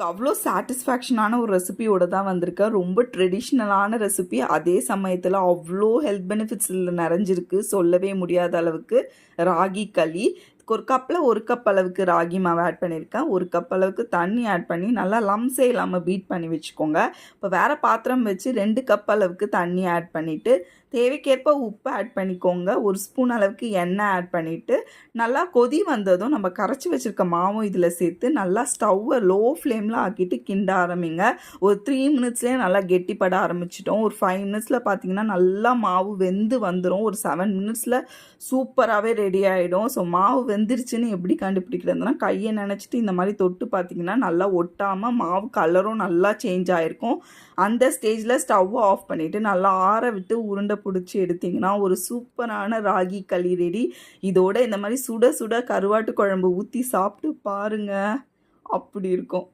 அவ்வளோ சாட்டிஸ்ஃபேக்ஷனான ஒரு ரெசிபியோட தான் வந்திருக்கேன். ரொம்ப ட்ரெடிஷ்னலான ரெசிபி. அதே சமயத்தில் அவ்வளோ ஹெல்த் பெனிஃபிட்ஸ் இதில் நிறைஞ்சிருக்கு. சொல்லவே முடியாத அளவுக்கு ராகி களி. ஒரு கப்பில் 1 கப் அளவுக்கு ராகி மாவு ஆட் பண்ணியிருக்கேன். 1 கப் அளவுக்கு தண்ணி ஆட் பண்ணி நல்லா லம்ஸே இல்லாமல் பீட் பண்ணி வச்சுக்கோங்க. இப்போ வேறு பாத்திரம் வச்சு 2 கப் அளவுக்கு தண்ணி ஆட் பண்ணிவிட்டு தேவைக்கேற்ப உப்பு ஆட் பண்ணிக்கோங்க. 1 ஸ்பூன் அளவுக்கு எண்ணெய் ஆட் பண்ணிவிட்டு நல்லா கொதி வந்ததும் நம்ம கரைச்சி வச்சுருக்க மாவும் இதில் சேர்த்து நல்லா ஸ்டவ்வை லோ ஃப்ளேமில் ஆக்கிட்டு கிண்ட ஆரம்பிங்க. ஒரு 3 மினிட்ஸ்லேயே நல்லா கெட்டிப்பட ஆரம்பிச்சிட்டோம். ஒரு 5 மினிட்ஸில் பார்த்தீங்கன்னா நல்லா மாவு வெந்து வந்துடும். ஒரு 7 மினிட்ஸில் சூப்பராகவே ரெடி ஆகிடும். ஸோ மாவு வெந்துருச்சுன்னு எப்படி கண்டுபிடிக்கிறதுனா கையை நினச்சிட்டு இந்த மாதிரி தொட்டு பார்த்தீங்கன்னா நல்லா ஒட்டாமல் மாவு கலரும் நல்லா சேஞ்ச் ஆகிருக்கும். அந்த ஸ்டேஜில் ஸ்டவ்வை ஆஃப் பண்ணிவிட்டு நல்லா ஆற விட்டு உருண்டை பிடிச்சி எடுத்திங்கன்னா ஒரு சூப்பரான ராகி களி ரெடி. இதோட இந்த மாதிரி சுட சுட கருவாட்டு குழம்பு ஊற்றி சாப்பிட்டு பாருங்கள், அப்படி இருக்கும்.